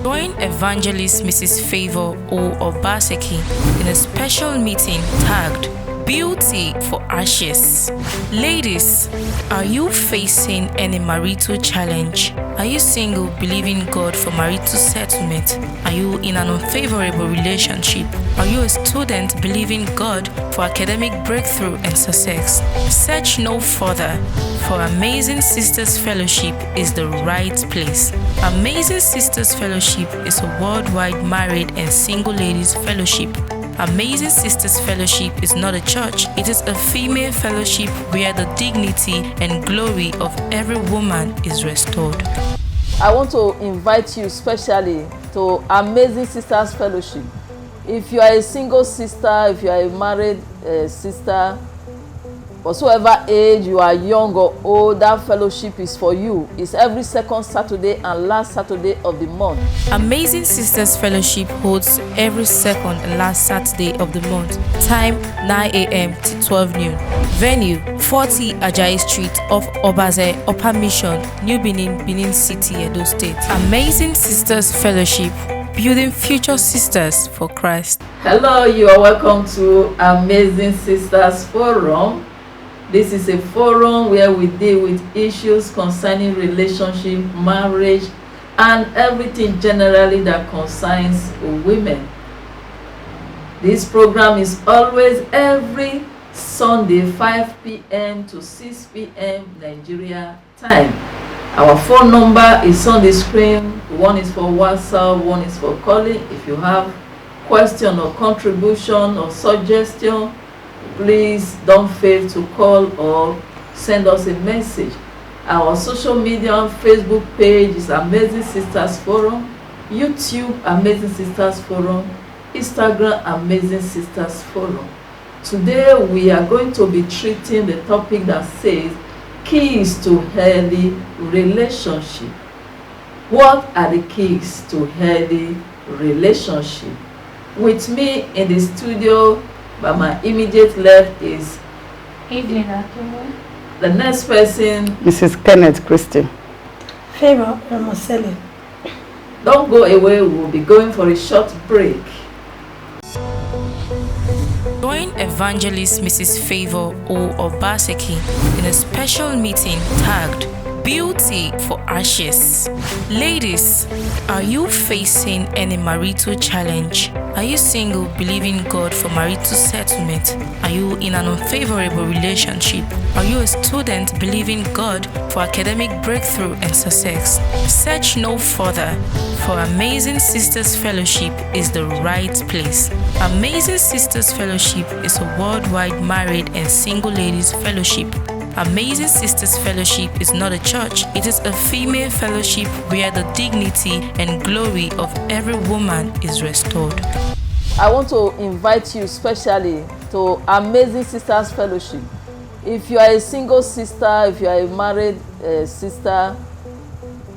Join Evangelist Mrs. Favor O. Obaseki in a special meeting tagged Beauty for Ashes. Ladies, are you facing any marital challenge? Are you single, believing God for marital settlement? Are you in an unfavorable relationship? Are you a student believing God for academic breakthrough and success? Search no further, for Amazing Sisters Fellowship is the right place. Amazing Sisters Fellowship is a worldwide married and single ladies fellowship. Amazing Sisters Fellowship is not a church, it is a female fellowship where the dignity and glory of every woman is restored. I want to invite you specially to Amazing Sisters Fellowship. If you are a single sister, if you are a married sister, whatsoever age you are, young or old, that fellowship is for you. It's every second Saturday and last Saturday of the month. Amazing Sisters Fellowship holds every second and last Saturday of the month. Time 9 a.m. to 12 noon. Venue 40 Ajayi Street off Obaze, Upper Mission, New Benin, Benin City, Edo State. Amazing Sisters Fellowship, building future sisters for Christ. Hello, you are welcome to Amazing Sisters Forum. This is a forum where we deal with issues concerning relationship, marriage, and everything generally that concerns women. This program is always every Sunday, 5 p.m. to 6 p.m. Nigeria time. Our phone number is on the screen. One is for WhatsApp, one is for calling. If you have question or contribution or suggestion, please don't fail to call or send us a message. Our social media Facebook page is Amazing Sisters Forum, YouTube Amazing Sisters Forum, Instagram Amazing Sisters Forum. Today we are going to be treating the topic that says keys to healthy relationship. What are the keys to healthy relationship? With me in the studio by my immediate left is Evelyn Akumu. The next person, Mrs. Kenneth Christie. Favor Ramosele. Don't go away, we'll be going for a short break. Join Evangelist Mrs. Favor O. Obaseki in a special meeting tagged Beauty for Ashes. Ladies, are you facing any marital challenge? Are you single, believing God for marital settlement? Are you in an unfavorable relationship? Are you a student believing God for academic breakthrough and success? Search no further, for Amazing Sisters Fellowship is the right place. Amazing Sisters Fellowship is a worldwide married and single ladies fellowship. Amazing Sisters Fellowship is not a church, it is a female fellowship where the dignity and glory of every woman is restored. I want to invite you specially to Amazing Sisters Fellowship. If you are a single sister, if you are a married sister,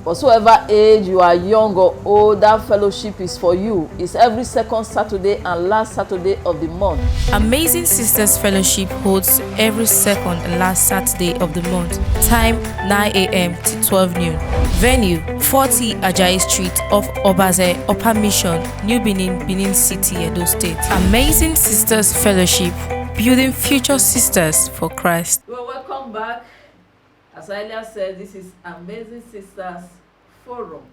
whatsoever age you are, young or old, that fellowship is for you. It's every second Saturday and last Saturday of the month. Amazing Sisters Fellowship holds every second and last Saturday of the month. Time 9 a.m. to 12 noon. Venue 40 Ajayi Street off Obaze, Upper Mission, New Benin, Benin City, Edo State. Amazing Sisters Fellowship, building future sisters for Christ. Well, welcome back. As I earlier said, this is Amazing Sisters Forum.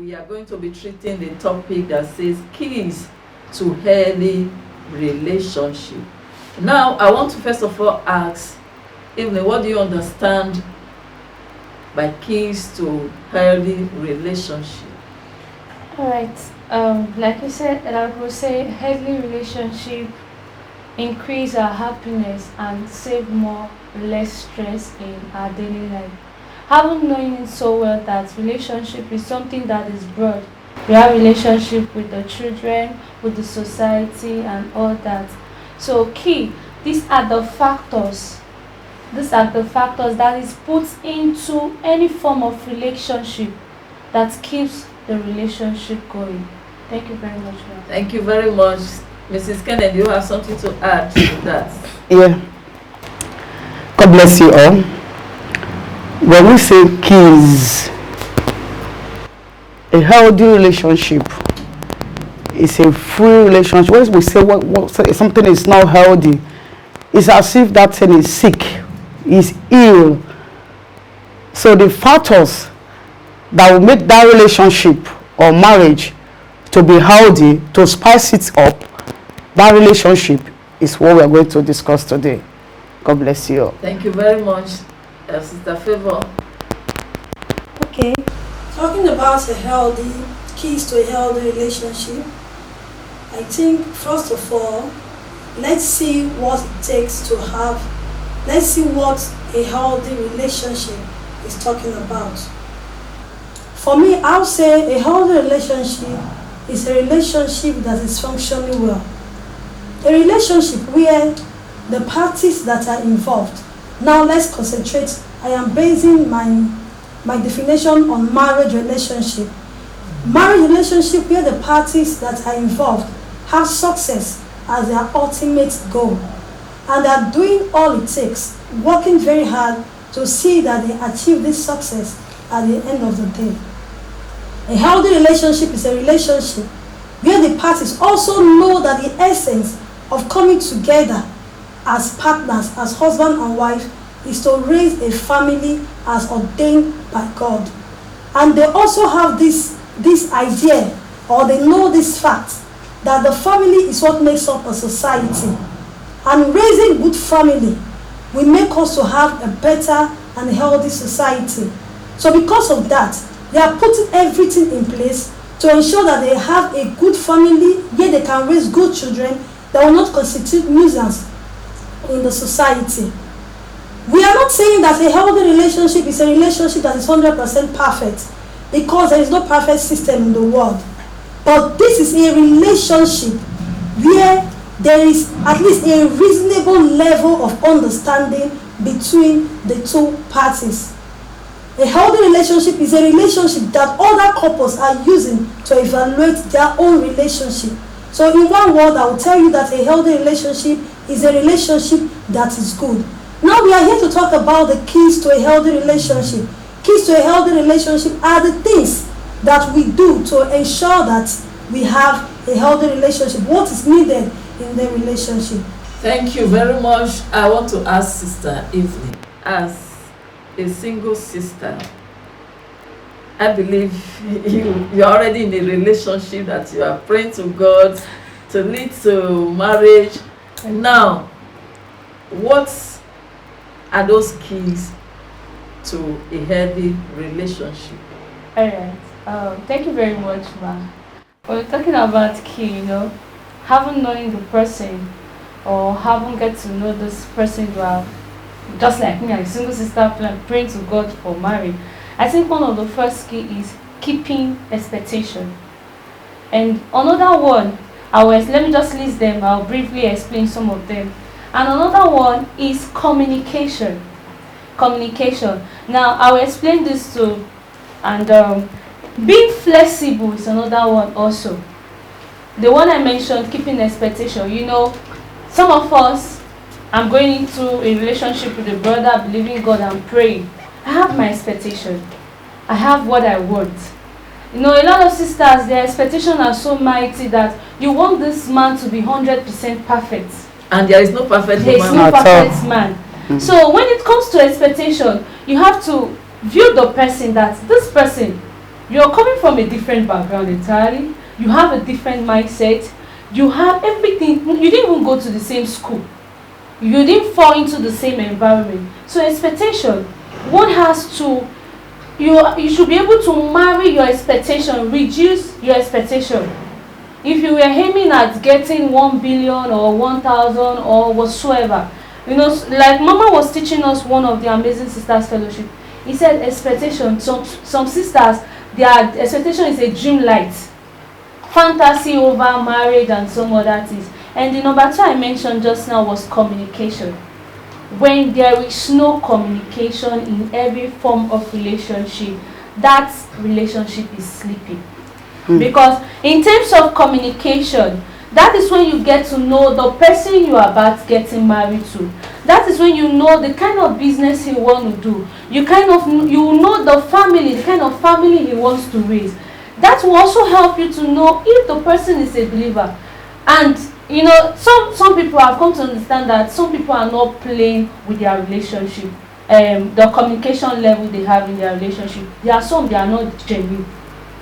We are going to be treating the topic that says keys to healthy relationship. Now, I want to first of all ask Evelyn, what do you understand by keys to healthy relationship? All right. Like you said, I would say healthy relationship increase our happiness and save more less stress in our daily life. Having known it so well that relationship is something that is broad. We have relationship with the children, with the society and all that. So key, these are the factors that is put into any form of relationship that keeps the relationship going. Thank you very much, ma'am. Thank you very much. Mrs. Kennedy, you have something to add to that? Yeah. God bless you all. When we say keys, a healthy relationship is a free relationship. When we say something is not healthy, it's as if that thing is sick, is ill. So the factors that will make that relationship or marriage to be healthy, to spice it up, that relationship is what we are going to discuss today. God bless you. Thank you very much, Sister Favor. Okay, talking about keys to a healthy relationship, I think first of all, let's see what it takes to have, let's see what a healthy relationship is talking about. For me, I'll say a healthy relationship is a relationship that is functioning well. A relationship where the parties that are involved. Now let's concentrate. I am basing my definition on marriage relationship. Marriage relationship where the parties that are involved have success as their ultimate goal. And they are doing all it takes, working very hard to see that they achieve this success at the end of the day. A healthy relationship is a relationship where the parties also know that the essence of coming together as partners, as husband and wife, is to raise a family as ordained by God. And they also have this idea, or they know this fact, that the family is what makes up a society. And raising good family will make us to have a better and healthy society. So because of that, they are putting everything in place to ensure that they have a good family where they can raise good children that will not constitute nuisance in the society. We are not saying that a healthy relationship is a relationship that is 100% perfect, because there is no perfect system in the world. But this is a relationship where there is at least a reasonable level of understanding between the two parties. A healthy relationship is a relationship that other couples are using to evaluate their own relationship. So in one word, I will tell you that a healthy relationship is a relationship that is good. Now we are here to talk about the keys to a healthy relationship. Keys to a healthy relationship are the things that we do to ensure that we have a healthy relationship. What is needed in the relationship? Thank you very much. I want to ask Sister Evelyn, as a single sister, I believe you're already in a relationship that you are praying to God to lead to marriage. Now, what are those keys to a healthy relationship? All right. Thank you very much, Ma. When we're talking about key, having knowing the person, or having get to know this person you are, just like me, I'm a single sister praying to God for marriage. I think one of the first key is keeping expectation. And another one, let me just list them, I'll briefly explain some of them. And another one is communication. Communication. Now, I will explain this too. And being flexible is another one also. The one I mentioned, keeping expectation. Some of us, I'm going into a relationship with a brother, believing God and praying. I have my expectation. I have what I want. A lot of sisters, their expectations are so mighty that you want this man to be 100% perfect. And there is no perfect There is woman. no perfect man. Mm-hmm. So when it comes to expectation, you have to view the person that this person, you're coming from a different background entirely. You have a different mindset. You have everything. You didn't even go to the same school. You didn't fall into the same environment. So expectation, one has to, you should be able to marry your expectation, reduce your expectation. If you were aiming at getting 1 billion or 1,000 or whatsoever, like Mama was teaching us one of the Amazing Sisters Fellowship. He said expectation, some sisters, their expectation is a dream light. Fantasy over marriage and some other things. And the number 2 I mentioned just now was communication. When there is no communication in every form of relationship, that relationship is sleeping. Because in terms of communication, that is when you get to know the person you are about getting married to. That is when you know the kind of business he wants to do. You know the family, the kind of family he wants to raise. that will also help you to know if the person is a believer. And you know, some people have come to understand that some people are not playing with their relationship, the communication level they have in their relationship. There are some that are not genuine.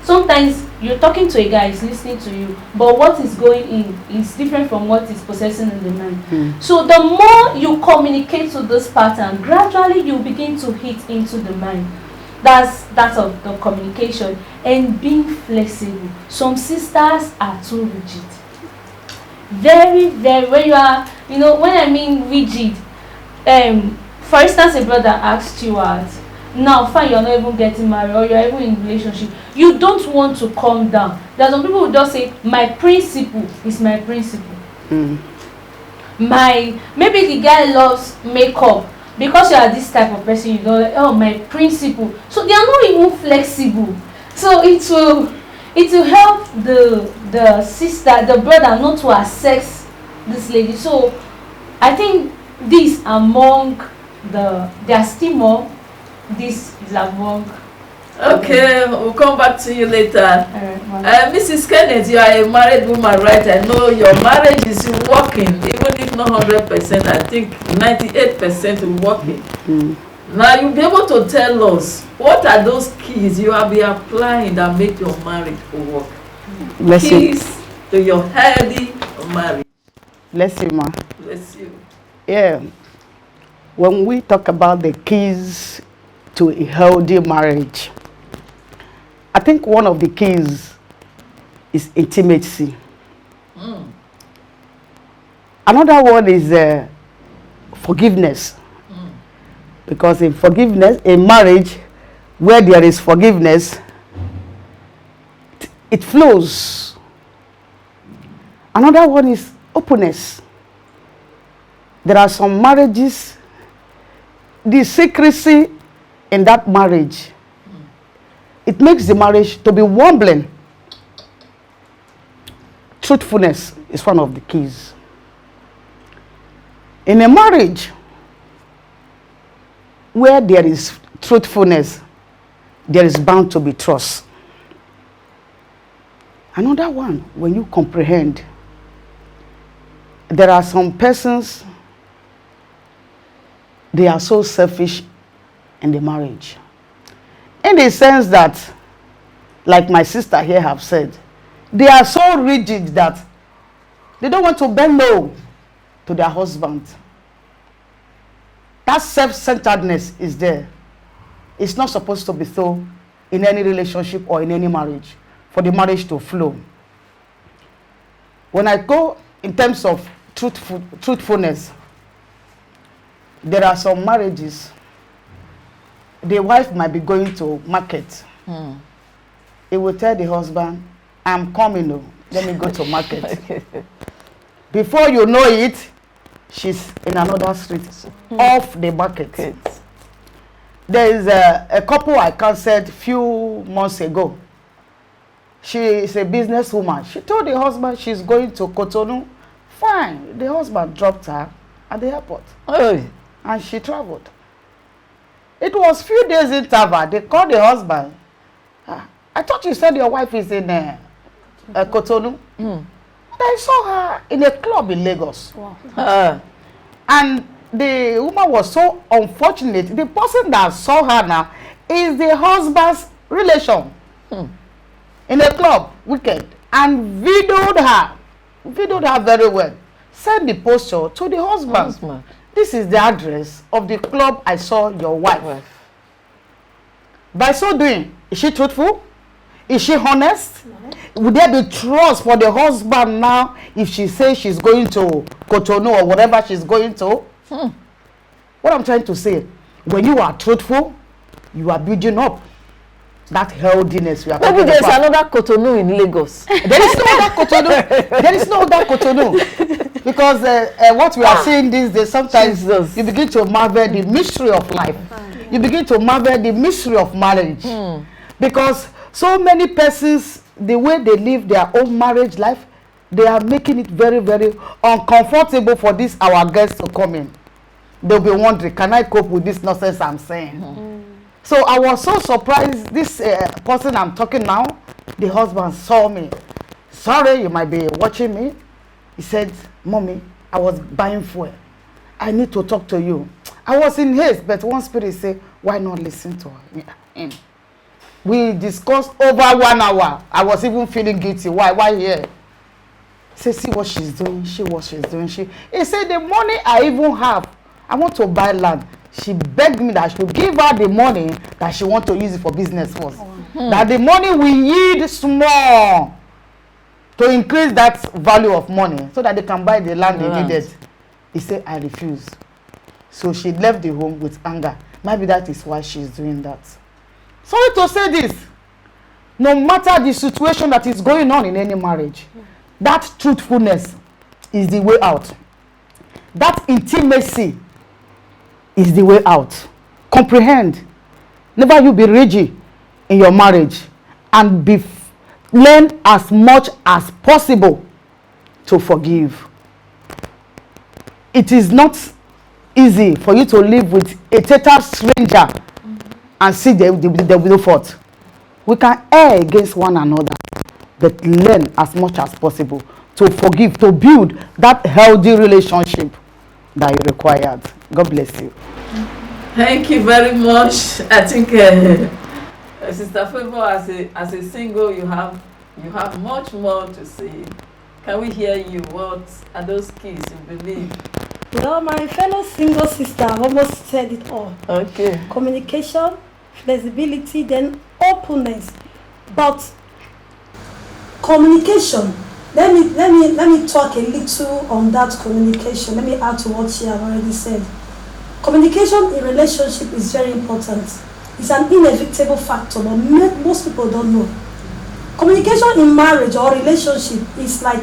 Sometimes you're talking to a guy, he's listening to you, but what is going in is different from what is possessing in the mind. So the more you communicate to this pattern, gradually you begin to hit into the mind. That's that of the communication and being flexible. Some sisters are too rigid. Very, very, when you are, you know, when I mean rigid, for instance, a brother asked you out, now fine, you're not even getting married or you're even in a relationship, you don't want to calm down. There's some people who just say, my principle is my principle. Maybe the guy loves makeup, because you are this type of person, you know, like, oh, my principle. So they are not even flexible. So it will help the sister, the brother, not to access this lady. So I think this among there are still more. This is among. Okay, we'll come back to you later. Mrs. Kenneth, you are a married woman, right? I know your marriage is working, even if not 100%, I think 98% working. Now you'll be able to tell us, what are those keys you have been applying that make your marriage work? Keys to your healthy marriage. Bless you, ma. Bless you. Yeah. When we talk about the keys to a healthy marriage, I think one of the keys is intimacy. Another one is forgiveness. Because in forgiveness, in marriage, where there is forgiveness, it flows. Another one is openness. There are some marriages, the secrecy in that marriage, it makes the marriage to be wobbling. Truthfulness is one of the keys. In a marriage where there is truthfulness, there is bound to be trust. Another one, when you comprehend, there are some persons, they are so selfish in the marriage. In the sense that, like my sister here have said, they are so rigid that they don't want to bend low to their husband. That self-centeredness is there. It's not supposed to be so in any relationship or in any marriage, for the marriage to flow. When I go in terms of truthfulness, there are some marriages, the wife might be going to market. He will tell the husband, I'm coming, let me go to market. Before you know it, she's in another street, off the market. There is a couple I counseled a few months ago. She is a businesswoman. She told the husband she's going to Cotonou. Fine. The husband dropped her at the airport. And she traveled. It was few days interval. They called the husband. I thought you said your wife is in Cotonou. I saw her in a club in Lagos. Wow. And the woman was so unfortunate. The person that saw her now is the husband's relation in a club weekend, and videoed her very well. Send the posture to the husband. This is the address of the club I saw your wife. By so doing, is she truthful? Is she honest? Would there be trust for the husband now if she says she's going to Cotonou or whatever she's going to? What I'm trying to say, when you are truthful, you are building up that healthiness. Maybe there's another Cotonou in Lagos. There is no other Cotonou. There is no other Cotonou. Because what we are seeing these days, sometimes you begin to marvel the mystery of life. You begin to marvel the mystery of marriage. Because so many persons, the way they live their own marriage life, they are making it very, very uncomfortable for this our guests to come in. They'll be wondering, can I cope with this nonsense I'm saying? So I was so surprised. This person I'm talking now, The husband saw me. Sorry, you might be watching me. He said, Mommy, I was buying fuel. I need to talk to you. I was in haste, but one spirit said, why not listen to him? We discussed over 1 hour. I was even feeling guilty. Why here? Say, see what she's doing. He said, the money I even have, I want to buy land. She begged me that I should give her the money that she want to use it for business first. That the money will yield small to increase that value of money so that they can buy the land they needed. He said, I refuse. So she left the home with anger. Maybe that is why she's doing that. Sorry to say this. No matter the situation that is going on in any marriage, that truthfulness is the way out. That intimacy is the way out. Comprehend. Never you be rigid in your marriage, and learn as much as possible to forgive. It is not easy for you to live with a total stranger and see there will be no fault. We can err against one another, but learn as much as possible to forgive, to build that healthy relationship that you required. God bless you. Thank you very much. I think Sister Favor, as a single, you have much more to say. Can we hear you? What are those keys you believe? Well, my fellow single sister almost said it all. Okay. Communication, flexibility, then openness. But communication, let me talk a little on that communication. Let me add to what she have already said. Communication in relationship is very important. It's an inevitable factor, but most people don't know. Communication in marriage or relationship is like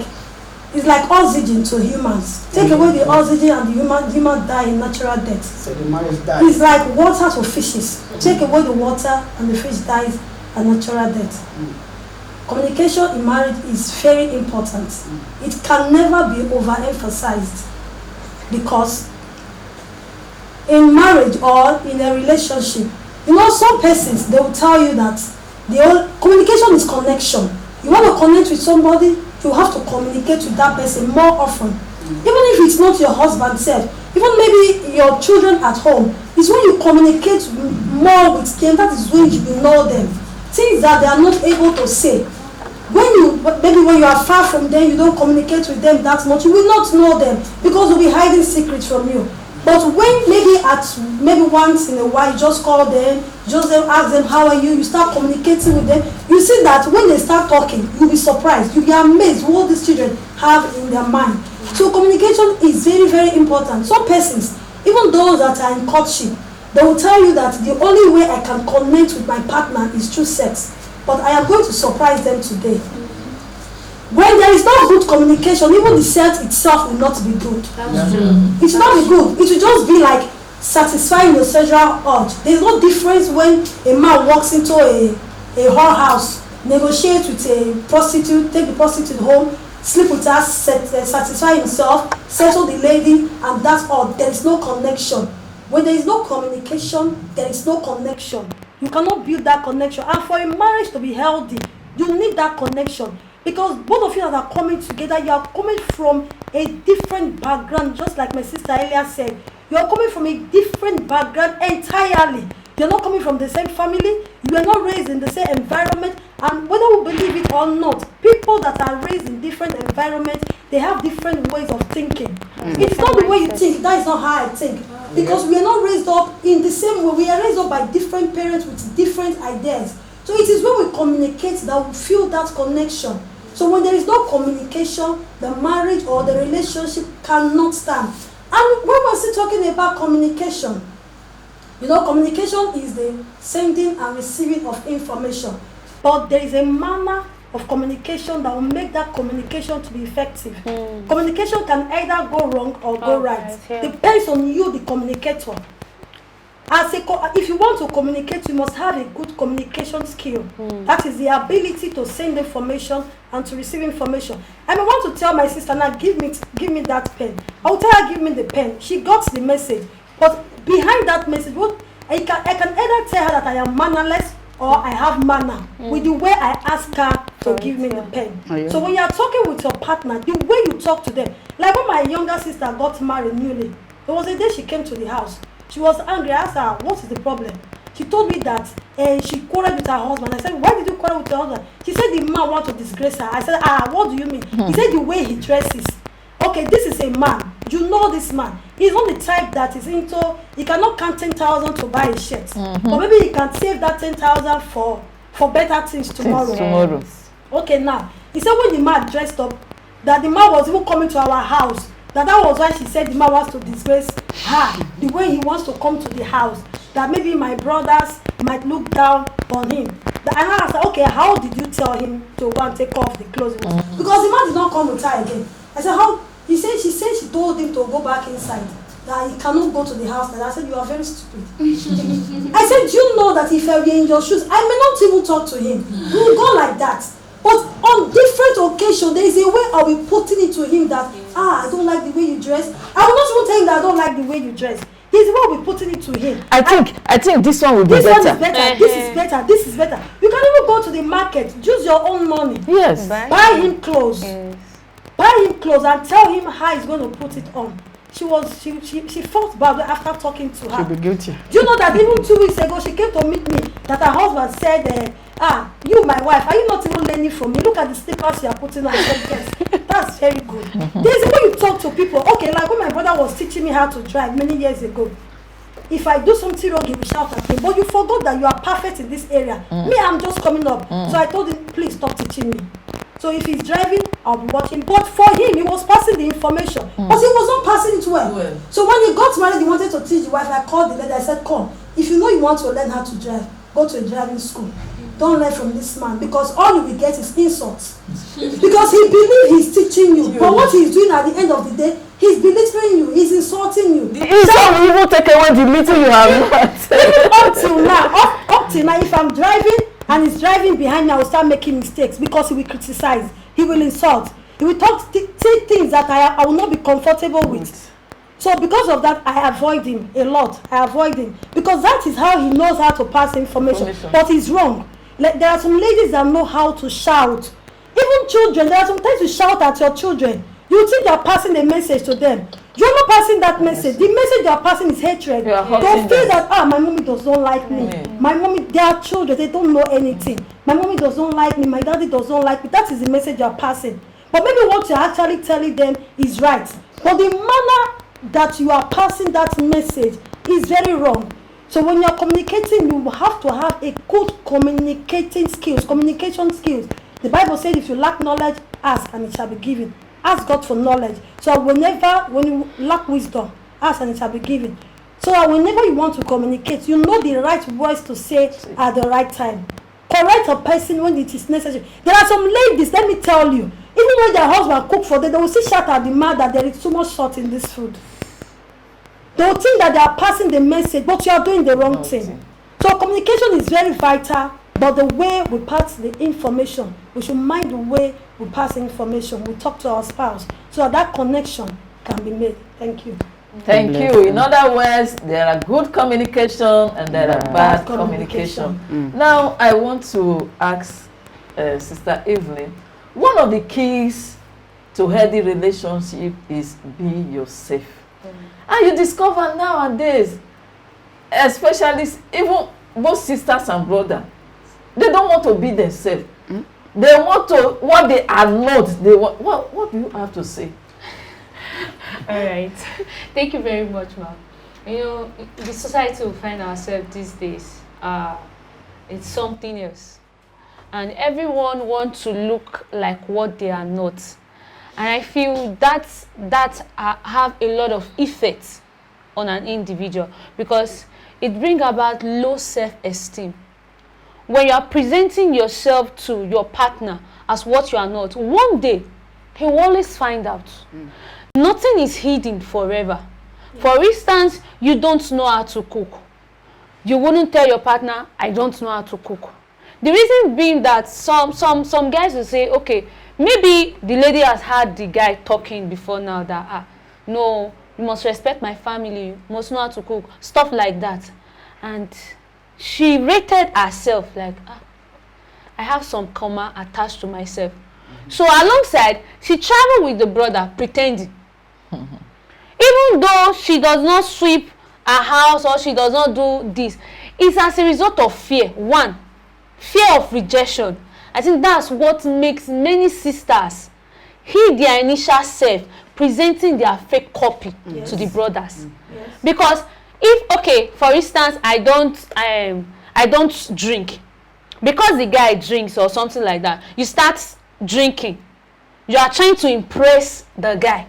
oxygen to humans. Take away the oxygen and the human die in natural death. So the marriage dies. It's like water to fishes. Take away the water and the fish dies a natural death. Communication in marriage is very important. It can never be overemphasized, because in marriage or in a relationship, some persons, they will tell you that communication is connection. You want to connect with somebody, you have to communicate with that person more often. Even if it's not your husband self, even maybe your children at home, it's when you communicate more with them, that is when you know them. Things that they are not able to say. When you are far from them, you don't communicate with them that much, you will not know them, because they'll be hiding secrets from you. But when maybe once in a while, you just call them, just ask them how are you, you start communicating with them, you see that when they start talking, you'll be surprised, you'll be amazed what these children have in their mind. So communication is very, very important. Some persons, even those that are in courtship, they will tell you that the only way I can connect with my partner is through sex. But I am going to surprise them today. When there is no good communication, even the sex itself will not be good. That's true. It will not be good. It will just be like satisfying your sexual urge. There is no difference when a man walks into a whorehouse, negotiate with a prostitute, take the prostitute home, sleep with her, satisfy himself, settle the lady, and that's all. There is no connection. When there is no communication, there is no connection. You cannot build that connection. And for a marriage to be healthy, you need that connection. Because both of you that are coming together, you are coming from a different background, just like my sister earlier said. You are coming from a different background entirely. You are not coming from the same family. You are not raised in the same environment. And whether we believe it or not, people that are raised in different environments, they have different ways of thinking. It's not the way you think. That is not how I think. Because we are not raised up in the same way. We are raised up by different parents with different ideas. So it is when we communicate that we feel that connection. So when there is no communication, the marriage or the relationship cannot stand. And when we're still talking about communication, communication is the sending and receiving of information. But there is a manner of communication that will make that communication to be effective. Communication can either go wrong or go right. Yeah. Depends on you, the communicator. If you want to communicate, you must have a good communication skill. That is the ability to send information and to receive information. And I want to tell my sister now, give me that pen. I will tell her, give me the pen. She got the message. But behind that message, I can either tell her that I am mannerless, or I have manner with the way I ask her to give me the pen. Oh, yeah. So when you are talking with your partner, the way you talk to them, like when my younger sister got married newly, there was a day she came to the house. She was angry. I asked her, what is the problem? She told me that she quarreled with her husband. I said, why did you quarrel with your husband? She said the man wanted to disgrace her. I said, what do you mean? He said the way he dresses. Okay, this is a man. You know this man. He's not the type that is into, he cannot count 10,000 to buy a shirt. But maybe he can save that 10,000 for better things tomorrow. Okay, now, he said when the man dressed up, that the man was even coming to our house. That was why she said the man wants to disgrace her. The way he wants to come to the house. That maybe my brothers might look down on him. And I said, okay, how did you tell him to go and take off the clothes? Because the man did not come with her again. I said, how? She said she told him to go back inside. That he cannot go to the house. And I said, you are very stupid. I said, do you know that if I were in your shoes, I may not even talk to him. We will go like that. But on different occasions, there is a way I will put it to him that, I don't like the way you dress. I will not even tell him that I don't like the way you dress. He's the one we're putting it to him. I think this one will be better. This one is better. This is better. This is better. You can even go to the market, use your own money. Yes. Buy him clothes. Yes. Buy him clothes and tell him how he's going to put it on. She felt bad after talking to her. She'll be guilty. Do you know that even 2 weeks ago she came to meet me that her husband said, you my wife, are you not even learning from me? Look at the slippers you are putting on. I said, yes, that's very good. There's a way you talk to people. Okay, like when my brother was teaching me how to drive many years ago. If I do something wrong, he will shout at me. But you forgot that you are perfect in this area. Me, I'm just coming up. So I told him, please stop teaching me. So if he's driving, I'll be watching. But for him, he was passing the information. But he was not passing it well. So when he got married, he wanted to teach the wife. I called the lady. I said, come. If you know you want to learn how to drive, go to a driving school. Don't learn from this man. Because all you will get is insults. Because he believes he's teaching you. But what he's doing at the end of the day, he's belittling you. He's insulting you. The insult will even take away the little you have got. Up till now, if I'm driving, and he's driving behind me, I will start making mistakes because he will criticize, he will insult, he will say things that I will not be comfortable with. So because of that, I avoid him a lot. I avoid him because that is how he knows how to pass information. But he's wrong. Like, there are some ladies that know how to shout. Even children, there are some times you shout at your children. You think you are passing a message to them. You're not passing that message. The message you are passing is hatred. They feel that, my mommy does not like me. My mommy, they are children, they don't know anything. My mommy does not like me, my daddy does not like me. That is the message you are passing. But maybe what you're actually telling them is right. But the manner that you are passing that message is very wrong. So when you are communicating, you have to have a good communication skills. The Bible said if you lack knowledge, ask and it shall be given. Ask God for knowledge. So when you lack wisdom, ask and it shall be given. So whenever you want to communicate, you know the right words to say at the right time. Correct a person when it is necessary. There are some ladies, let me tell you, even when their husband cook for them, they will still shout at the man that there is too much salt in this food. They will think that they are passing the message, but you are doing the wrong thing. So communication is very vital. But the way we pass the information, we should mind the way we pass information. We talk to our spouse so that connection can be made. Thank you. Thank you. In other words, there are good communication and there are bad communication. Now, I want to ask Sister Evelyn, one of the keys to healthy relationship is be yourself. And you discover nowadays, especially even both sisters and brothers, they don't want to be themselves. They want to, what they are not, they want. What do you have to say? All right. Thank you very much, ma'am. You know, the society we find ourselves these days, it's something else. And everyone wants to look like what they are not. And I feel that have a lot of effects on an individual because it brings about low self-esteem. When you are presenting yourself to your partner as what you are not, one day, he will always find out. Nothing is hidden forever. For instance, you don't know how to cook. You wouldn't tell your partner, I don't know how to cook. The reason being that some guys will say, okay, maybe the lady has heard the guy talking before now that, no, you must respect my family, you must know how to cook, stuff like that. And she rated herself like, I have some comma attached to myself. So alongside, she traveled with the brother pretending. Even though she does not sweep her house or she does not do this, it's as a result of fear. One, fear of rejection. I think that's what makes many sisters hid their initial self, presenting their fake copy to the brothers. Yes. Because if, okay, for instance, I don't drink, because the guy drinks or something like that, you start drinking, you are trying to impress the guy.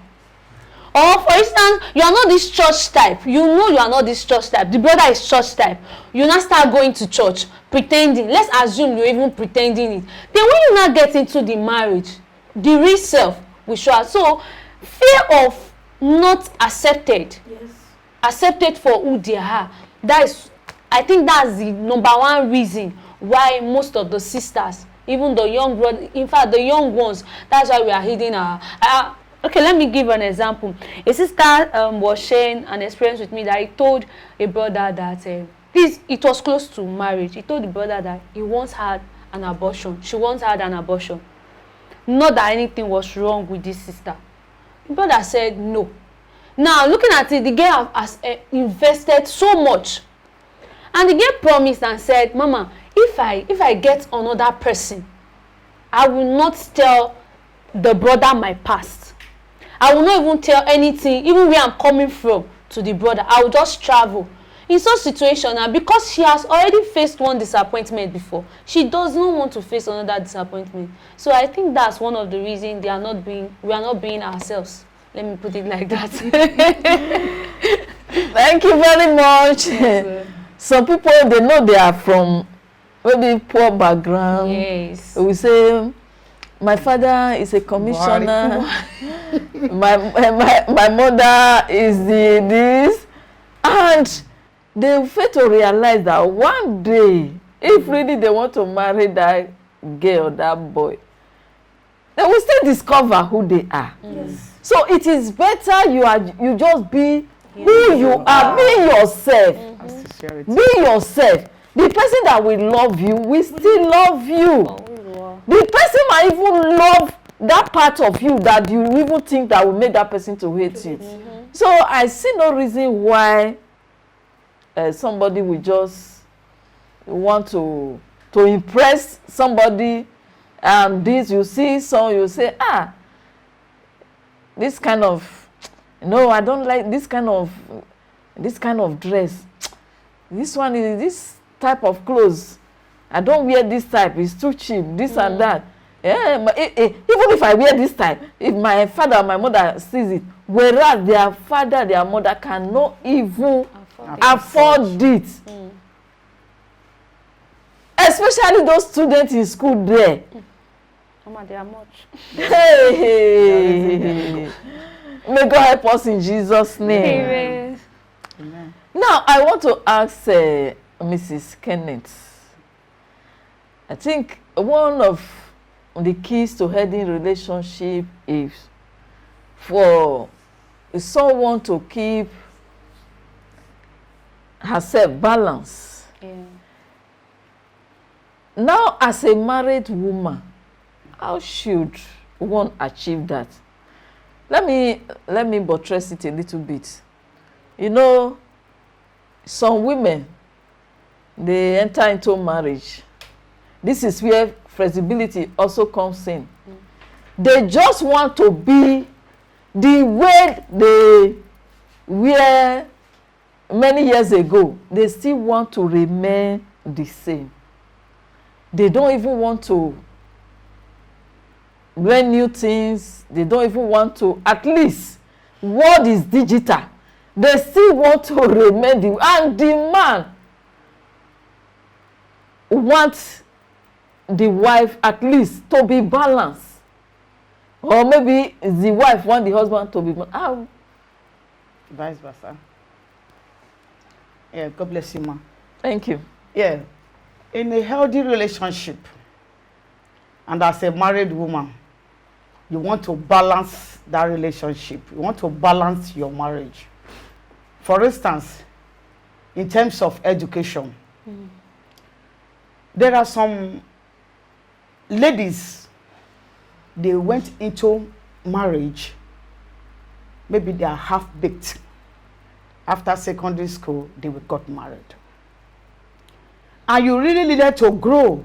Or for instance, you are not this church type, you know you are not this church type, the brother is church type, you now start going to church pretending. Let's assume you're even pretending it. Then when you now get into the marriage, the real self will show up. So fear of not accepted, accepted for who they are, that is, I think that's the number one reason why most of the sisters, even the young brother, in fact the young ones, that's why we are hiding our okay, let me give an example. A sister was sharing an experience with me that he told a brother that it was close to marriage. He told the brother that he once had an abortion. She once had an abortion. Not that anything was wrong with this sister. The brother said no. Now, looking at it, the girl has invested so much. And the girl promised and said, Mama, if I get another person, I will not tell the brother my past. I will not even tell anything, even where I'm coming from, to the brother. I will just travel. In such situation, and because she has already faced one disappointment before, she does not want to face another disappointment. So I think that's one of the reasons we are not being ourselves. Let me put it like that. Thank you very much. Yes, some people, they know they are from maybe poor background. Yes. We say, my father is a commissioner. my mother is this. And they fail to realize that one day, if really they want to marry that girl or that boy, they will still discover who they are. Yes. So it is better you just be who you are. Be yourself. Be yourself. The person that will love you will still love you. The person might even love that part of you that you even think that will make that person to hate you. So I see no reason why somebody will just want to impress somebody. This you see, so you say, this kind of, no, I don't like this kind of dress. This one is this type of clothes. I don't wear this type. It's too cheap. This and that. Yeah, but even if I wear this type, if my father or my mother sees it, whereas their father, their mother cannot even afford it. Especially those students in school there. Mama, they are much. Hey. May God help us in Jesus' name. Amen. Now, I want to ask Mrs. Kenneth. I think one of the keys to healthy relationship is for someone to keep herself balanced. Yeah. Now, as a married woman, how should one achieve that? Let me buttress it a little bit. You know, some women, they enter into marriage. This is where flexibility also comes in. They just want to be the way they were many years ago. They still want to remain the same. They don't even want to learn new things. They don't even want to, at least, world is digital. They still want to remain the, and the man wants the wife at least to be balanced. Or maybe the wife wants the husband to be balanced. Vice versa. Yeah, God bless you, ma. Thank you. Yeah, in a healthy relationship, and as a married woman, you want to balance that relationship. You want to balance your marriage. For instance, in terms of education, There are some ladies, they went into marriage, maybe they are half-baked. After secondary school, they got married. And you really needed to grow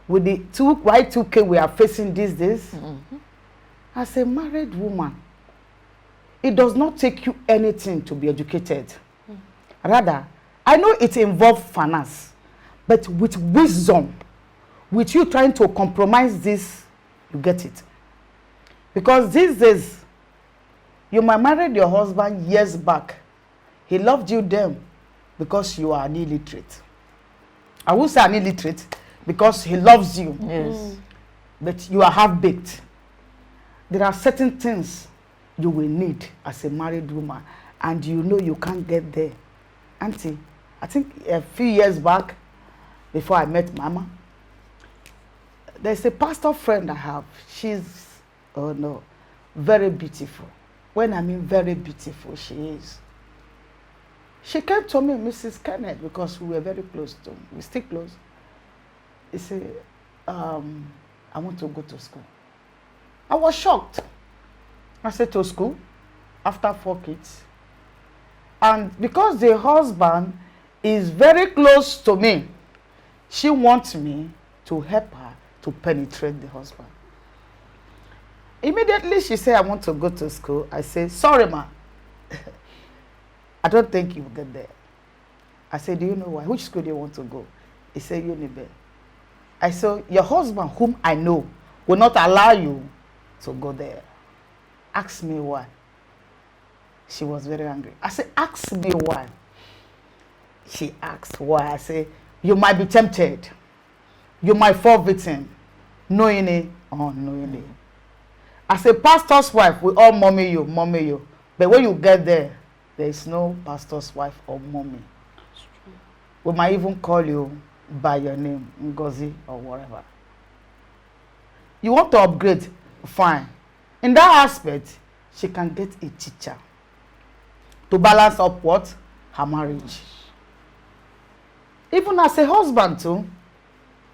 with the Y2K we are facing these days. As a married woman, it does not take you anything to be educated. Rather, I know it involves finance, but with wisdom, with you trying to compromise this, you get it. Because these days, you might marry your husband years back. He loved you then because you are an illiterate. I will say an illiterate because he loves you. Yes. But you are half-baked. There are certain things you will need as a married woman, and you know you can't get there. Auntie, I think a few years back, before I met Mama, there's a pastor friend I have. She's, oh no, very beautiful. When I mean very beautiful, she is. She came to me, Mrs. Kenneth, because we were very close to, we still close. He said, I want to go to school. I was shocked. I said, to school? After 4 kids? And because the husband is very close to me, she wants me to help her to penetrate the husband. Immediately she said, I want to go to school. I said, sorry, ma. I don't think you'll get there. I said, do you know why? Which school do you want to go? He said, Unibe. I said, your husband, whom I know, will not allow you to go there. Ask me why. She was very angry. I said, ask me why. She asked why. I said, you might be tempted. You might fall victim. Knowing it or unknowingly. Mm. As a pastor's wife, we all mommy you. But when you get there, there is no pastor's wife or mommy. We might even call you by your name, Ngozi or whatever. You want to upgrade? Fine. In that aspect, she can get a teacher to balance up what? Her marriage. Even as a husband too,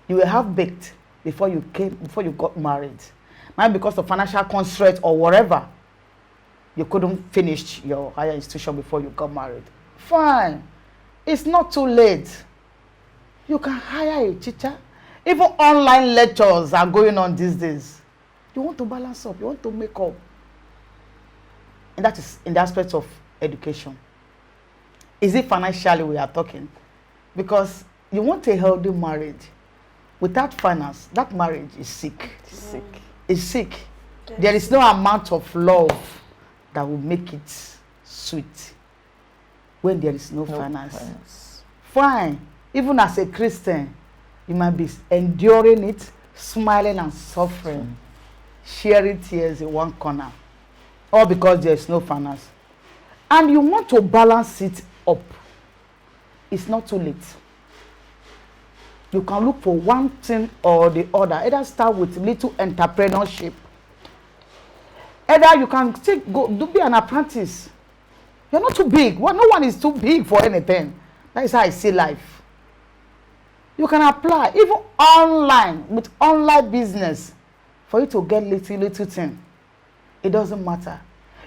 you will have baked before you got married. Maybe because of financial constraint or whatever, you couldn't finish your higher institution before you got married. Fine. It's not too late. You can hire a teacher. Even online lectures are going on these days. You want to balance up. You want to make up. And that is in the aspect of education. Is it financially we are talking? Because you want a healthy marriage. Without finance, that marriage is sick. It's sick. Yes. There is no amount of love that will make it sweet when there is no finance. Fine. Even as a Christian, you might be enduring it, smiling and suffering, sharing tears in one corner, all because there is no finance. And you want to balance it up. It's not too late. You can look for one thing or the other. Either start with little entrepreneurship. Either you can be an apprentice. You're not too big. Well, no one is too big for anything. That is how I see life. You can apply even online with online business for you to get little thing. It doesn't matter.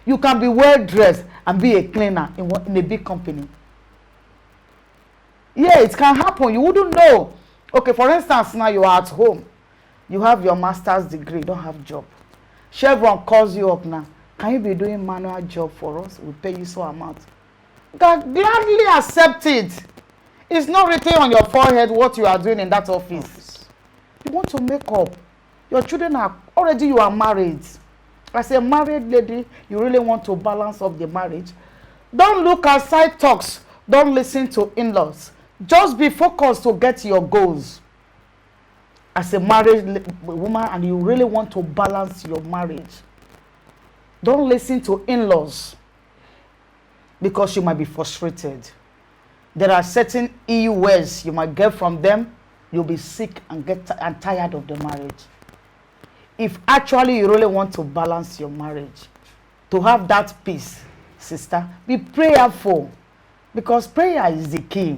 You can be well dressed and be a cleaner in a big company. Yeah, it can happen. You wouldn't know. Okay, for instance, now you are at home. You have your master's degree, you don't have job. Chevron calls you up now. Can you be doing manual job for us? We'll pay you so amount. Gladly accept it. It's not written on your forehead what you are doing in that office. You want to make up. Your children are already, you are married. As a married lady, you really want to balance up the marriage. Don't look at side talks. Don't listen to in-laws. Just be focused to get your goals. As a married woman, and you really want to balance your marriage, don't listen to in-laws because you might be frustrated. There are certain EU words you might get from them. You'll be sick and and tired of the marriage. If actually you really want to balance your marriage, to have that peace, sister, be prayerful, because prayer is the key.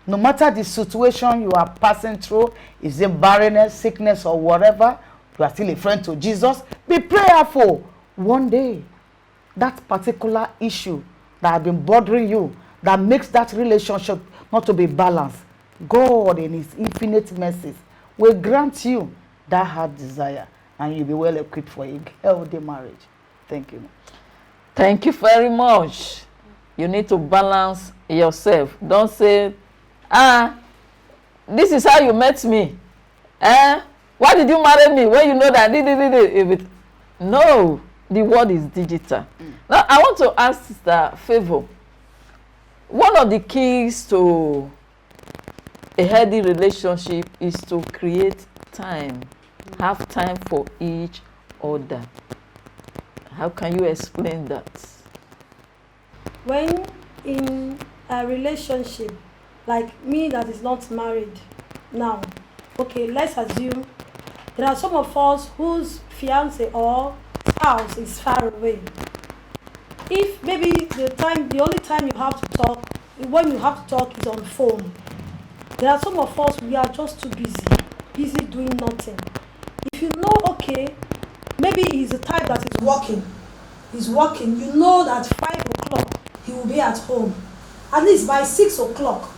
No matter the situation you are passing through, is it barrenness, sickness, or whatever, you are still a friend to Jesus. Be prayerful. One day, that particular issue that has been bothering you, that makes that relationship not to be balanced, God in his infinite mercies will grant you that heart desire, and you'll be well equipped for a healthy marriage. Thank you. Thank you very much. You need to balance yourself. Don't say, this is how you met me. Why did you marry me when you know that? No, the world is digital. Now, I want to ask Sister Favor, one of the keys to a healthy relationship is to create time, have time for each other. How can you explain that? When in a relationship, like me that is not married now, okay, let's assume there are some of us whose fiance or spouse is far away. If maybe the only time you have to talk, when you have to talk is on phone. There are some of us, we are just too busy doing nothing. If you know, okay, maybe he's the type that is working, you know that 5 o'clock he will be at home. At least by 6 o'clock,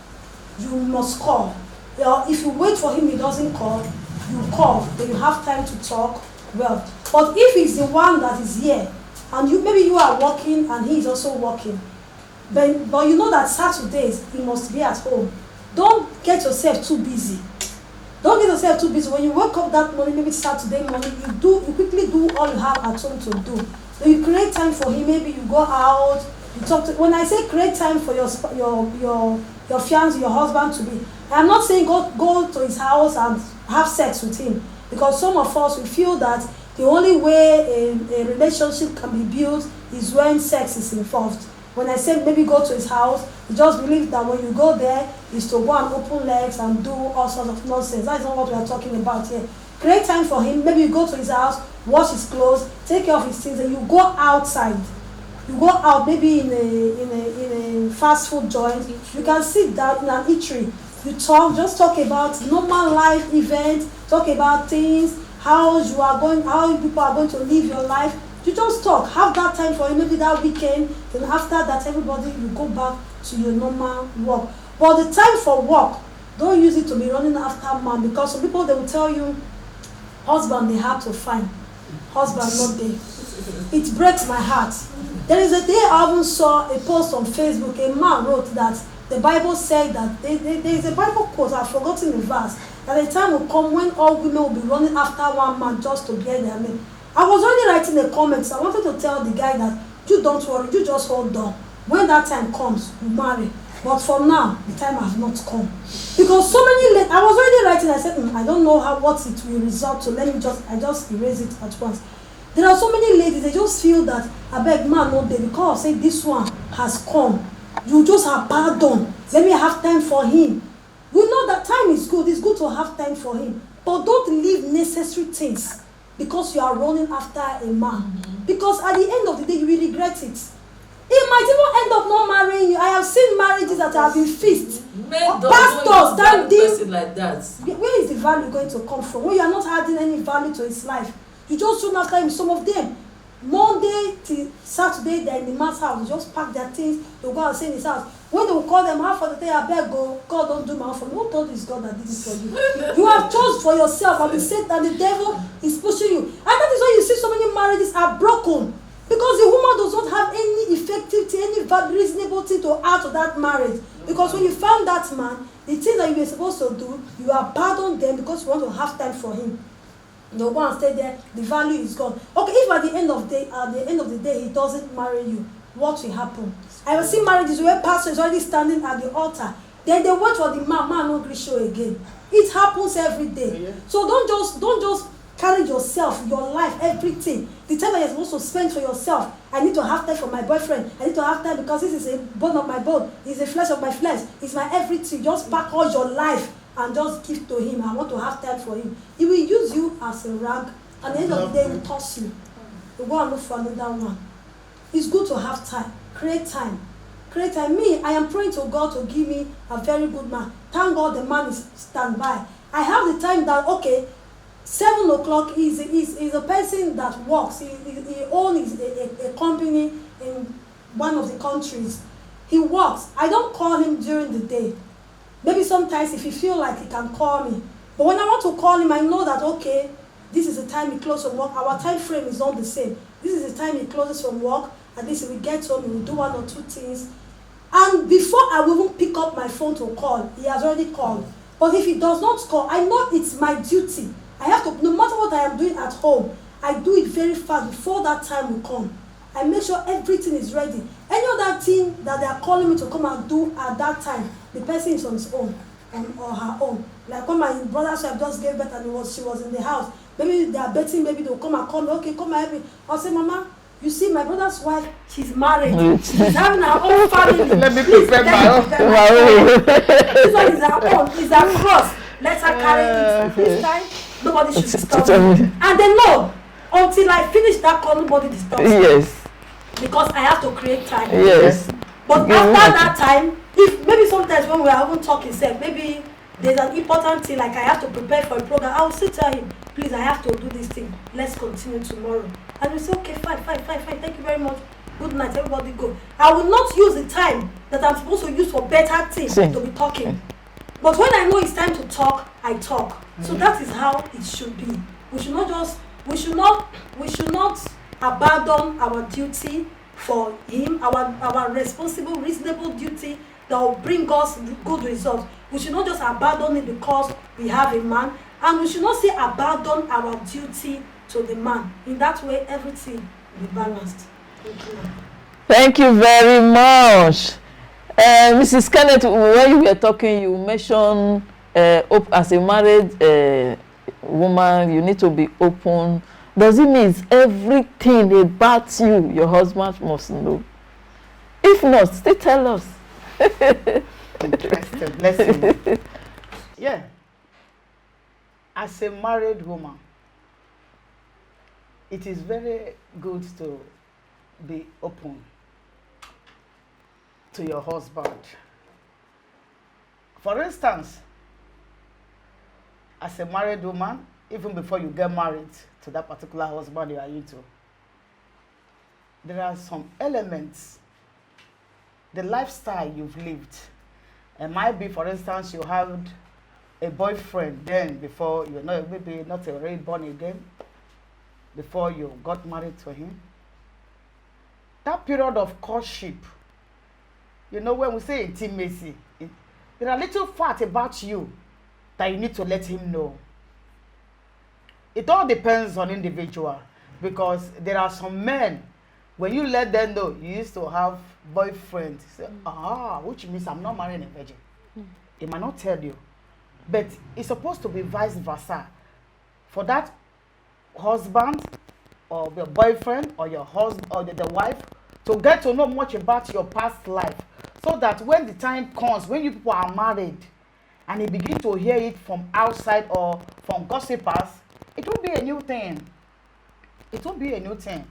you must call. If you wait for him, he doesn't call, you call, then you have time to talk. Well, but if he's the one that is here, and maybe you are working and he is also working, but you know that Saturdays he must be at home. Don't get yourself too busy. Don't get yourself too busy. When you wake up that morning, maybe Saturday morning, you quickly do all you have at home to do. So you create time for him. Maybe you go out, you talk to. When I say create time for your fiancé, your husband to be, I'm not saying go to his house and have sex with him, because some of us we feel that the only way a relationship can be built is when sex is involved. When I say maybe go to his house, you just believe that when you go there is to go and open legs and do all sorts of nonsense. That's not what we are talking about here. Create time for him. Maybe you go to his house, wash his clothes, take care of his things, and you go outside. You go out, maybe in a fast food joint. You can sit down in an eatery. You just talk about normal life events, talk about things, how people are going to live your life. You just talk, have that time for him, maybe that weekend, then after that everybody you go back to your normal work. But the time for work, don't use it to be running after man, because some people they will tell you, husband they have to find, husband not there. It breaks my heart. There is a day I even saw a post on Facebook, a man wrote that the Bible said that there is a Bible quote, I've forgotten the verse, that a time will come when all women will be running after one man just to get their men. I was already writing the comments. I wanted to tell the guy that you don't worry, you just hold on. When that time comes, you marry. But for now, the time has not come. Because so many I was already writing, I said, I don't know what it will result to. I just erase it at once. There are so many ladies, they just feel that, I beg man, no day, because say this one has come. You just have pardon. Let me have time for him. We know that time is good. It's good to have time for him. But don't leave necessary things because you are running after a man. Because at the end of the day, you will regret it. He might even end up not marrying you. I have seen marriages that have been fixed. Pastors standing like that. Where is the value going to come from? When you are not adding any value to his life, you just run after him. Some of them, Monday till Saturday, they're in the man's house. They just pack their things. They'll go and stay in his house. When they will call them out for the day, I beg go, God don't do my own for me. Who told you it's God that did this for you? You have chosen for yourself, and the Satan and the devil is pushing you. And that is why you see so many marriages are broken. Because the woman does not have any effectivity, any reasonable thing to add to that marriage. Because when you found that man, the things that you were supposed to do, you have pardoned them because you want to have time for him. You go and stay there, the value is gone. Okay, if at the end of the day he doesn't marry you, what will happen? I have seen marriages where pastor is already standing at the altar. Then they wait for the man not going to show again. It happens every day. Yeah. So don't just carry yourself, your life, everything. The time that you're supposed to spend for yourself. I need to have time for my boyfriend. I need to have time because this is a bone of my bone. It's a flesh of my flesh. It's my everything. Just pack all your life and just give to him. I want to have time for him. He will use you as a rag. At the end of the day, he will toss you. You go and look for another one. It's good to have time. Create time. create time. Me, I am praying to God to give me a very good man. Thank God the man is standby. I have the time that, okay, 7 o'clock is a person that works. He owns a company in one of the countries. He works. I don't call him during the day. Maybe sometimes if he feel like he can call me. But when I want to call him, I know that, okay, this is the time he closes from work. Our time frame is not the same. This is the time he closes from work. At least if we get home, we will do 1 or 2 things. And before I will even pick up my phone to call, he has already called. But if he does not call, I know it's my duty. I have to, no matter what I am doing at home, I do it very fast before that time will come. I make sure everything is ready. Any other thing that they are calling me to come and do at that time, the person is on his own or her own. Like when my brother's wife just gave birth and she was in the house, maybe they are betting, maybe they'll come and call me, okay, come and help me. I'll say, Mama, you see, my brother's wife, she's married. She's having her own family. Let me prepare my own. This one is her own. It's her cross. Let her carry it. This time, nobody should disturb me. And they know, until I finish that call, nobody disturbs me. Yes. Because I have to create time. Yes. But after that time, if maybe sometimes when we are even talking, say, maybe there's an important thing, like I have to prepare for a program, I will still tell him, please, I have to do this thing. Let's continue tomorrow. And we say, okay, fine. Thank you very much. Good night, everybody go. I will not use the time that I'm supposed to use for better things to be talking. But when I know it's time to talk, I talk. So that is how it should be. We should not abandon our duty for him, our responsible, reasonable duty that will bring us good results. We should not just abandon it because we have a man, and we should not say abandon our duty to the man. In that way, everything will be balanced. Thank you very much. Mrs. Kenneth, when you were talking, you mentioned as a married woman, you need to be open. Does it mean everything about you, your husband must know? If not, still tell us. Interesting. Bless you. Yeah. As a married woman, it is very good to be open to your husband. For instance, as a married woman, even before you get married to that particular husband you are into, there are some elements, the lifestyle you've lived. It might be, for instance, you had a boyfriend then before you know, maybe not already born again, before you got married to him. That period of courtship, you know, when we say intimacy, there are little facts about you that you need to let him know. It all depends on individual, because there are some men, when you let them know you used to have boyfriends, say, which means I'm not marrying a virgin. They might not tell you, but it's supposed to be vice versa. For that husband or your boyfriend or your husband or the wife to get to know much about your past life, so that when the time comes, when you people are married and you begin to hear it from outside or from gossipers, it won't be a new thing. It won't be a new thing.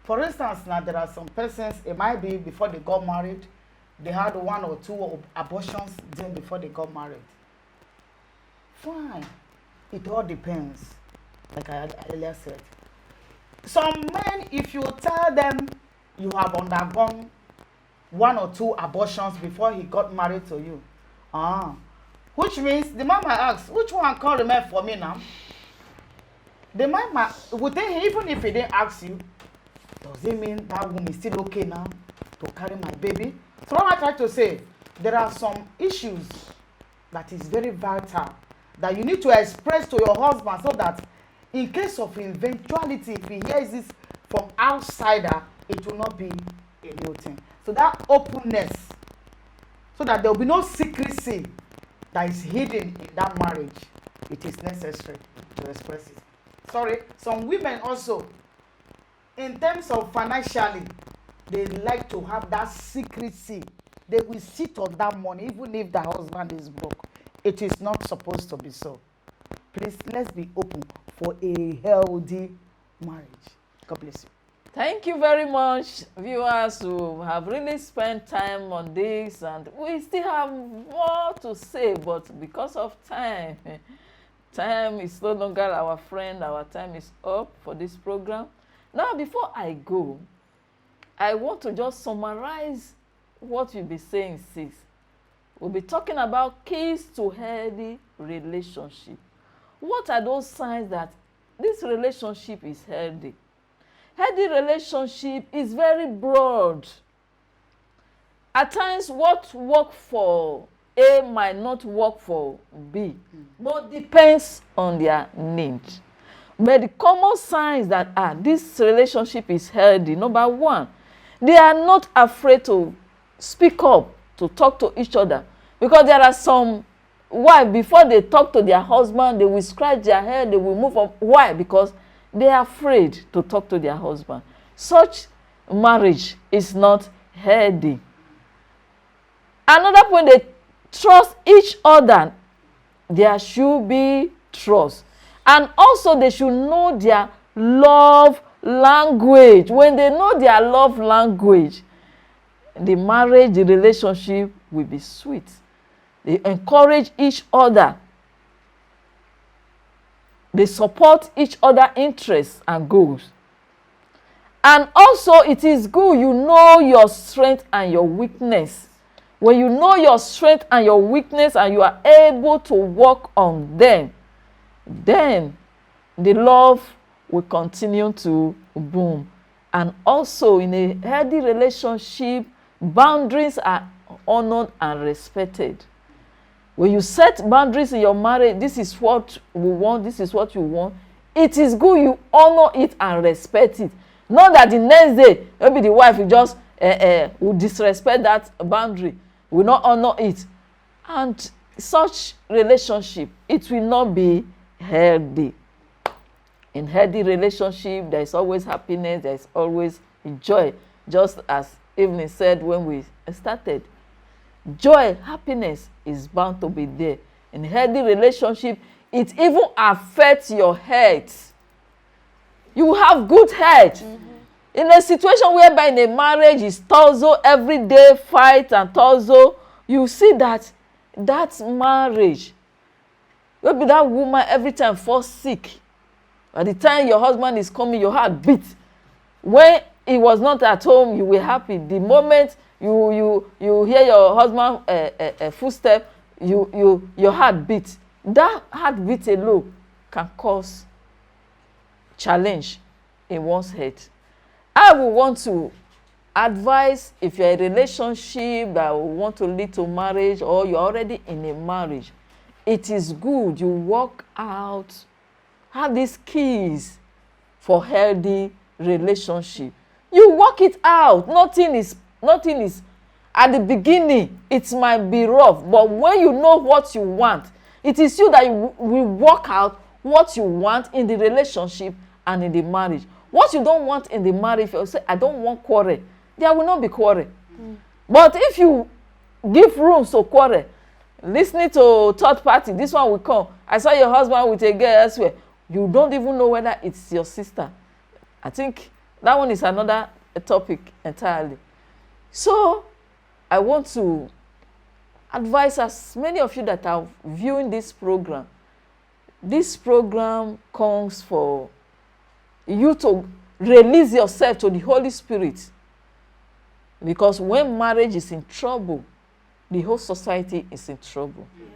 For instance, now there are some persons, it might be before they got married, they had 1 or 2 abortions then before they got married. Fine. It all depends, like I had earlier said. Some men, if you tell them you have undergone 1 or 2 abortions before he got married to you, which means the man might ask, which one can't remain for me now? The man might, would they, even if he didn't ask you, does it mean that woman is still okay now to carry my baby? So what I try to say, there are some issues that is very vital that you need to express to your husband, so that in case of eventuality, if he hears this from outsider, it will not be a new thing. So that openness, so that there will be no secrecy that is hidden in that marriage, it is necessary to express it. Sorry, some women also, in terms of financially, they like to have that secrecy. They will sit on that money even if the husband is broke. It is not supposed to be so. Please, let's be open for a healthy marriage. God bless you. Thank you very much, viewers who have really spent time on this, and we still have more to say, but because of time, time is no longer our friend. Our time is up for this program. Now, before I go, I want to just summarize what we'll be saying, sis. We'll be talking about keys to healthy relationship. What are those signs that this relationship is healthy? Healthy relationship is very broad. At times, what works for A might not work for B, but depends on their need. But the common signs that this relationship is healthy, number one, they are not afraid to speak up, to talk to each other. Because there are some wives, before they talk to their husband, they will scratch their head, they will move up. Why? Because they are afraid to talk to their husband. Such marriage is not healthy. Another point, they trust each other. There should be trust. And also they should know their love language. When they know their love language, the marriage, the relationship will be sweet. They encourage each other. They support each other's interests and goals. And also, it is good you know your strength and your weakness. When you know your strength and your weakness and you are able to work on them, then the love will continue to boom. And also, in a healthy relationship, boundaries are honored and respected. When you set boundaries in your marriage, this is what we want, this is what you want, it is good you honor it and respect it. Not that the next day, maybe the wife will just will disrespect that boundary, will not honor it. And such relationship, it will not be healthy. In healthy relationship, there is always happiness, there is always joy. Just as Evelyn said when we started, joy, happiness is bound to be there. In healthy relationship, it even affects your health. You have good health. In a situation whereby in a marriage is torso, every day fight and torso, you see that marriage, maybe that woman every time falls sick. By the time your husband is coming, your heart beats. When he was not at home, you were happy. The moment you hear your husband footstep, your heart beats. That heartbeat alone can cause challenge in one's head. I would want to advise, if you're in a relationship that will want to lead to marriage, or you're already in a marriage, it is good you work out, have these keys for healthy relationship. You work it out. Nothing is at the beginning, it might be rough, but when you know what you want, it is you that you will work out what you want in the relationship and in the marriage. What you don't want in the marriage, if you say, I don't want quarrel, there will not be quarrel. But if you give room to quarrel, listening to third party, this one will come. I saw your husband with a girl elsewhere. You don't even know whether it's your sister. I think that one is another topic entirely. So, I want to advise as many of you that are viewing this program comes for you to release yourself to the Holy Spirit. Because when marriage is in trouble, the whole society is in trouble. Yes.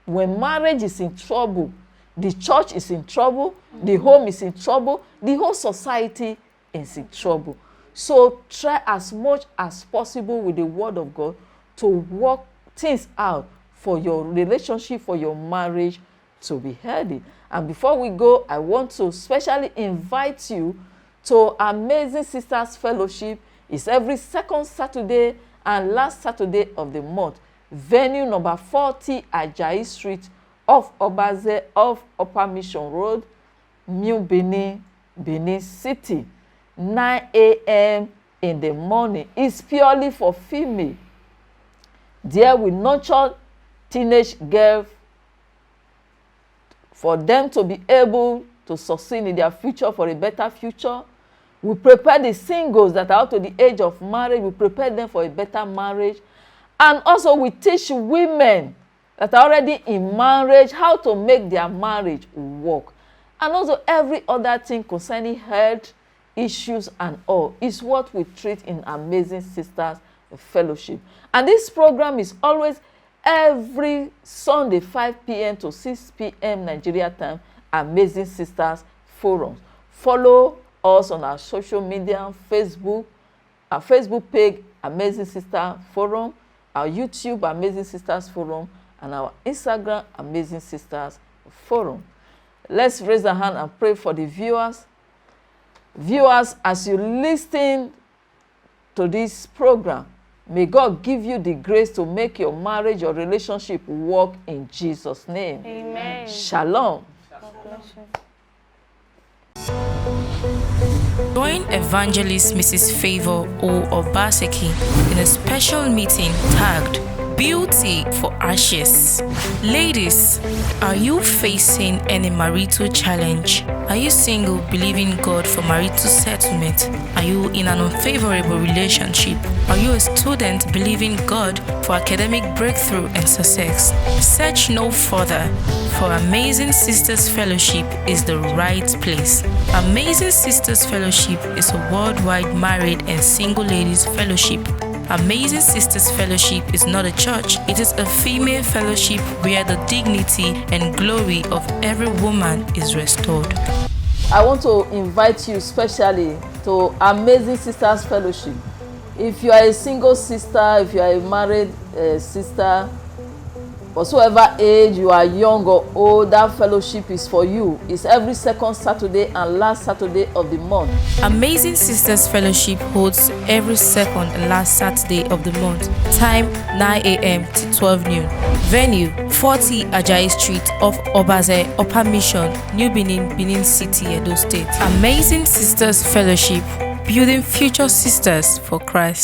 When marriage is in trouble, the church is in trouble, the home is in trouble, the whole society is in trouble. So try as much as possible with the word of God to work things out for your relationship, for your marriage to be healthy. And before we go, I want to specially invite you to Amazing Sisters Fellowship. It's every second Saturday and last Saturday of the month. Venue number 40 Ajayi Street off Obaze, off Upper Mission Road, New Benin, Benin City. 9 a.m. in the morning. It's purely for female. There we nurture teenage girls for them to be able to succeed in their future, for a better future. We prepare the singles that are up to the age of marriage. We prepare them for a better marriage. And also we teach women that are already in marriage how to make their marriage work. And also every other thing concerning health issues and all is what we treat in Amazing Sisters Fellowship. And this program is always every Sunday 5 p.m. to 6 p.m. Nigeria time, Amazing Sisters Forums. Follow us on our social media, Facebook, our Facebook page, Amazing Sister Forum, our YouTube, Amazing Sisters Forum, and our Instagram, Amazing Sisters Forum. Let's raise a hand and pray for the viewers. Viewers, as you listen to this program, may God give you the grace to make your marriage or relationship work in Jesus' name. Amen. Shalom. God bless you. Join Evangelist Mrs. Favor O. Obaseki in a special meeting tagged Beauty for Ashes. Ladies, are you facing any marital challenge? Are you single, believing God for marital settlement? Are you in an unfavorable relationship? Are you a student, believing God for academic breakthrough and success? Search no further, for Amazing Sisters Fellowship is the right place. Amazing Sisters Fellowship is a worldwide married and single ladies fellowship. Amazing Sisters Fellowship is not a church. It is a female fellowship where the dignity and glory of every woman is restored. I want to invite you specially to Amazing Sisters Fellowship. If you are a single sister, if you are a married sister, whatsoever age, you are young or old, that fellowship is for you. It's every second Saturday and last Saturday of the month. Amazing Sisters Fellowship holds every second and last Saturday of the month. Time 9 a.m. to 12 noon. Venue 40 Ajayi Street off Obaze, Upper Mission, New Benin, Benin City, Edo State. Amazing Sisters Fellowship, building future sisters for Christ.